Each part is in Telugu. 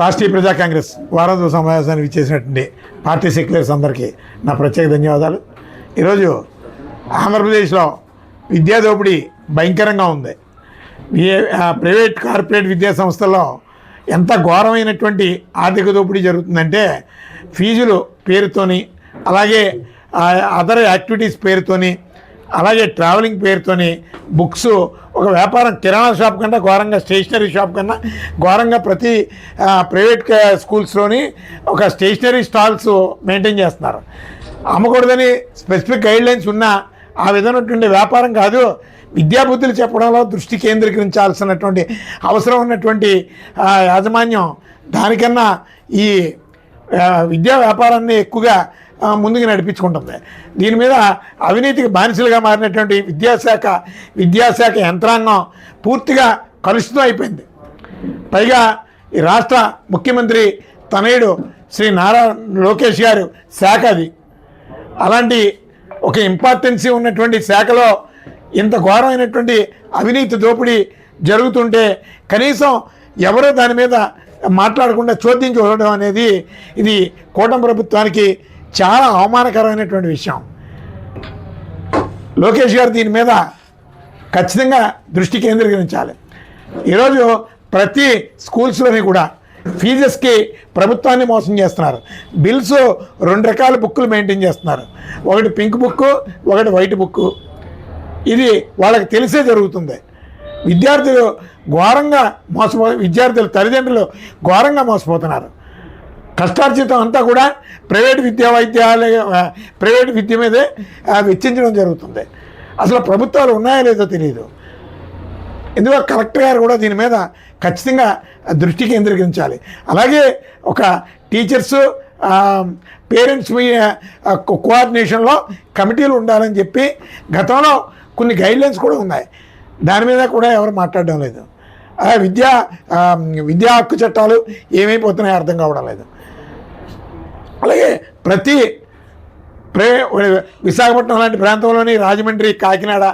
రాష్ట్రీయ ప్రజా కాంగ్రెస్ వారాంతర సమావేశానికి ఇచ్చేసినటువంటి పార్టీ సెక్యులర్స్ అందరికీ నా ప్రత్యేక ధన్యవాదాలు. ఈరోజు ఆంధ్రప్రదేశ్లో విద్యా దోపిడీ భయంకరంగా ఉంది. ప్రైవేట్ కార్పొరేట్ విద్యా సంస్థల్లో ఎంత ఘోరమైనటువంటి ఆర్థిక దోపిడీ జరుగుతుందంటే ఫీజులు పేరుతోని, అలాగే అదర్ యాక్టివిటీస్ పేరుతోని, అలాగే ట్రావెలింగ్ పేరుతోని బుక్స్, ఒక వ్యాపారం కిరాణా షాప్ కన్నా ఘోరంగా, స్టేషనరీ షాప్ కన్నా ఘోరంగా ప్రతి ప్రైవేట్ స్కూల్స్లోని ఒక స్టేషనరీ స్టాల్స్ మెయింటైన్ చేస్తున్నారు. అమ్మకూడదని స్పెసిఫిక్ గైడ్లైన్స్ ఉన్నా ఆ విధమైనటువంటి వ్యాపారం కాదు. విద్యాబుద్ధులు చెప్పడంలో దృష్టి కేంద్రీకరించాల్సినటువంటి అవసరం ఉన్నటువంటి యాజమాన్యం దానికన్నా ఈ విద్యా వ్యాపారాన్ని ఎక్కువగా ముందుకు నడిపించుకుంటుంది. దీని మీద అవినీతికి బానిసలుగా మారినటువంటి విద్యాశాఖ యంత్రాంగం పూర్తిగా కలుషితం అయిపోయింది. పైగా ఈ రాష్ట్ర ముఖ్యమంత్రి తనయుడు శ్రీ నారా లోకేష్ గారు శాఖ అది. అలాంటి ఒక ఇంపార్టెన్సీ ఉన్నటువంటి శాఖలో ఇంత ఘోరమైనటువంటి అవినీతి దోపిడీ జరుగుతుంటే కనీసం ఎవరో దాని మీద మాట్లాడకుండా చోద్యం చూడడం అనేది ఇది కూటమి ప్రభుత్వానికి చాలా అవమానకరమైనటువంటి విషయం. లోకేష్ గారు దీని మీద ఖచ్చితంగా దృష్టి కేంద్రీకరించాలి. ఈరోజు ప్రతి స్కూల్స్లోని కూడా ఫీజెస్కి ప్రభుత్వాన్ని మోసం చేస్తున్నారు. బిల్స్ 2 రకాల బుక్కులు మెయింటైన్ చేస్తున్నారు. ఒకటి పింక్ బుక్కు, ఒకటి వైట్ బుక్కు. ఇది వాళ్ళకి తెలిసే జరుగుతుంది. విద్యార్థుల తల్లిదండ్రులు ఘోరంగా మోసపోతున్నారు. కష్టార్జితం అంతా కూడా ప్రైవేట్ విద్య మీదే వెచ్చించడం జరుగుతుంది. అసలు ప్రభుత్వాలు ఉన్నాయో లేదో తెలియదు. ఎందుకో కలెక్టర్ గారు కూడా దీని మీద ఖచ్చితంగా దృష్టి కేంద్రీకరించాలి. అలాగే ఒక టీచర్సు పేరెంట్స్ కోఆర్డినేషన్లో కమిటీలు ఉండాలని చెప్పి గతంలో కొన్ని గైడ్లైన్స్ కూడా ఉన్నాయి. దాని మీద కూడా ఎవరు మాట్లాడడం లేదు. విద్యా హక్కు చట్టాలు ఏమైపోతున్నాయో అర్థం కావడం లేదు. అలాగే ప్రతి విశాఖపట్నం లాంటి ప్రాంతంలోని రాజమండ్రి, కాకినాడ,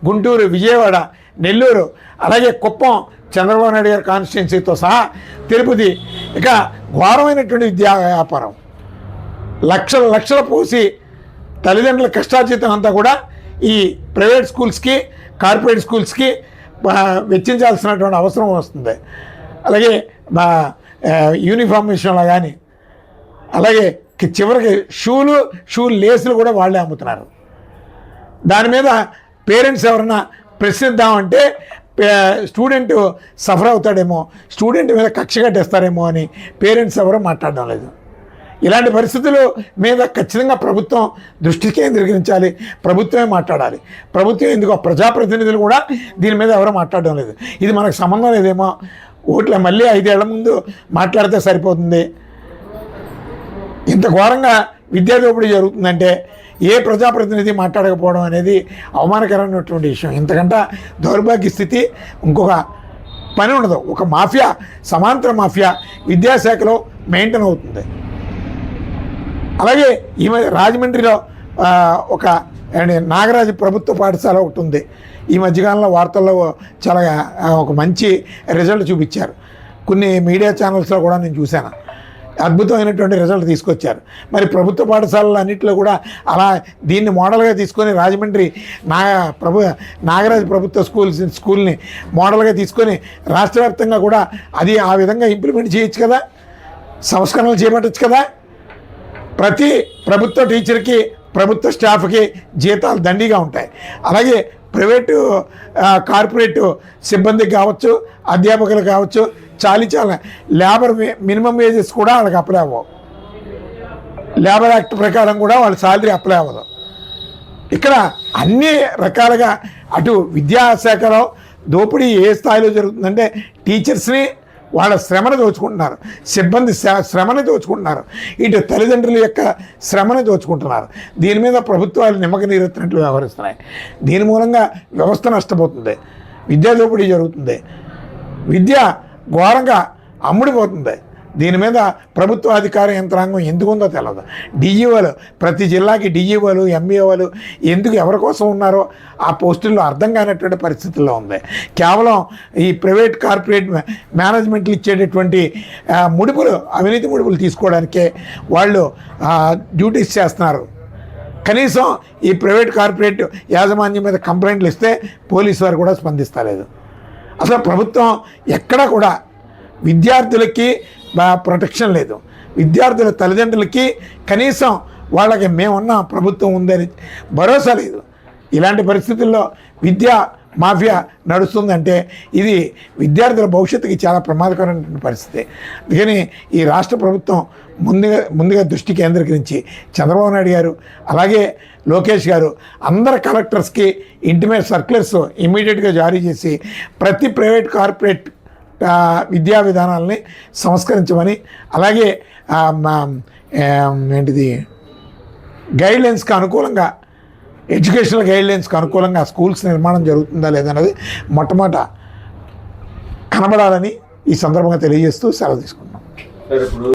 గుంటూరు, విజయవాడ, నెల్లూరు, అలాగే కుప్పం చంద్రబాబు నాయుడు గారి కాన్స్టిట్యున్సీతో సహా తిరుపతి, ఇక ఘోరమైనటువంటి విద్యా వ్యాపారం లక్షలు పోసి తల్లిదండ్రుల కష్టార్జితం అంతా కూడా ఈ ప్రైవేట్ స్కూల్స్కి, కార్పొరేట్ స్కూల్స్కి వెచ్చించాల్సినటువంటి అవసరం వస్తుంది. అలాగే యూనిఫామ్ విషయంలో కానీ, అలాగే చివరికి షూ లేసులు కూడా వాళ్ళే అమ్ముతున్నారు. దాని మీద పేరెంట్స్ ఎవరన్నా ప్రశ్నిద్దామంటే స్టూడెంట్ సఫర్ అవుతాడేమో, స్టూడెంట్ మీద కక్ష కట్టేస్తారేమో అని పేరెంట్స్ ఎవరో మాట్లాడడం లేదు. ఇలాంటి పరిస్థితుల మీద ఖచ్చితంగా ప్రభుత్వం దృష్టి కేంద్రీకరించాలి. ప్రభుత్వమే మాట్లాడాలి. ప్రభుత్వం ఎందుకో ప్రజాప్రతినిధులు కూడా దీని మీద ఎవరో మాట్లాడడం లేదు. ఇది మనకు సంబంధం లేదేమో, ఓట్ల మళ్ళీ 5 ఏళ్ల ముందు మాట్లాడితే సరిపోతుంది. ఇంత ఘోరంగా విద్యా దోపిడీ జరుగుతుందంటే ఏ ప్రజాప్రతినిధి మాట్లాడకపోవడం అనేది అవమానకరమైనటువంటి విషయం. ఇంతకంటే దౌర్భాగ్య స్థితి ఇంకొక పని ఉండదు. ఒక మాఫియా, సమాంతర మాఫియా విద్యాశాఖలో మెయింటైన్ అవుతుంది. అలాగే ఈ రాజమండ్రిలో ఒక నాగరాజు ప్రభుత్వ పాఠశాల ఒకటి ఉంది. ఈ మధ్యకాలంలో వార్తల్లో చాలా ఒక మంచి రిజల్ట్ చూపించారు. కొన్ని మీడియా ఛానల్స్లో కూడా నేను చూశాను. అద్భుతమైనటువంటి రిజల్ట్ తీసుకొచ్చారు. మరి ప్రభుత్వ పాఠశాలలు అన్నింటిలో కూడా అలా దీన్ని మోడల్గా తీసుకొని రాజమండ్రి నాగరాజు ప్రభుత్వ స్కూల్ని మోడల్గా తీసుకొని రాష్ట్ర వ్యాప్తంగా కూడా అది ఆ విధంగా ఇంప్లిమెంట్ చేయొచ్చు కదా, సంస్కరణలు చేపట్టచ్చు కదా. ప్రతి ప్రభుత్వ టీచర్కి, ప్రభుత్వ స్టాఫ్కి జీతాలు దండిగా ఉంటాయి. అలాగే ప్రైవేటు కార్పొరేట్ సిబ్బందికి కావచ్చు, అధ్యాపకులు కావచ్చు, చాలా లేబర్ మినిమం వేజెస్ కూడా వాళ్ళకి అప్లై అవ్వవు. లేబర్ యాక్ట్ ప్రకారం కూడా వాళ్ళ శాలరీ అప్లై అవ్వదు. ఇక్కడ అన్ని రకాలుగా అటు విద్యాశాఖలో దోపిడీ ఏ స్థాయిలో జరుగుతుందంటే టీచర్స్ని వాళ్ళ శ్రమను దోచుకుంటున్నారు, సిబ్బంది శ్రమని దోచుకుంటున్నారు, ఇటు తల్లిదండ్రుల యొక్క శ్రమని దోచుకుంటున్నారు. దీని మీద ప్రభుత్వాలు నిమ్మక నీరెత్తినట్లు వ్యవహరిస్తున్నాయి. దీని మూలంగా వ్యవస్థ నష్టపోతుంది, విద్యా దోపిడీ జరుగుతుంది, విద్య ఘోరంగా అమ్ముడిపోతుంది. దీని మీద ప్రభుత్వ అధికార యంత్రాంగం ఎందుకు ఉందో తెలియదు. డిఈఓలు, ప్రతి జిల్లాకి డిఈఓలు, ఎంఈఓలు ఎందుకు ఎవరి కోసం ఉన్నారో ఆ పోస్టుల్లో అర్థం కానటువంటి పరిస్థితుల్లో ఉంది. కేవలం ఈ ప్రైవేట్ కార్పొరేట్ మేనేజ్మెంట్లు ఇచ్చేటటువంటి ముడుపులు, అవినీతి ముడుపులు తీసుకోవడానికే వాళ్ళు డ్యూటీస్ చేస్తున్నారు. కనీసం ఈ ప్రైవేట్ కార్పొరేట్ యాజమాన్యం మీద కంప్లైంట్లు ఇస్తే పోలీసు వారు కూడా స్పందిస్తలేదు. అసలు ప్రభుత్వం ఎక్కడా కూడా విద్యార్థులకి ప్రొటెక్షన్ లేదు. విద్యార్థుల తల్లిదండ్రులకి కనీసం వాళ్ళకి మేమున్న ప్రభుత్వం ఉందని భరోసా లేదు. ఇలాంటి పరిస్థితుల్లో విద్యా మాఫియా నడుస్తుందంటే ఇది విద్యార్థుల భవిష్యత్తుకి చాలా ప్రమాదకరమైన పరిస్థితి. అందుకని ఈ రాష్ట్ర ప్రభుత్వం ముందుగా దృష్టి కేంద్రీకరించి చంద్రబాబు నాయుడు గారు, అలాగే లోకేష్ గారు అందరు కలెక్టర్స్కి ఇంటిమేట్ సర్క్యులర్స్ ఇమీడియట్గా జారీ చేసి ప్రతి ప్రైవేట్ కార్పొరేట్ విద్యా విధానాలని సంస్కరించమని, అలాగే ఏంటిది గైడ్లైన్స్కి అనుకూలంగా, ఎడ్యుకేషనల్ గైడ్లైన్స్కి అనుకూలంగా స్కూల్స్ నిర్మాణం జరుగుతుందా లేదన్నది మొట్టమొదట కనబడాలని ఈ సందర్భంగా తెలియజేస్తూ సెలవు తీసుకున్నాం.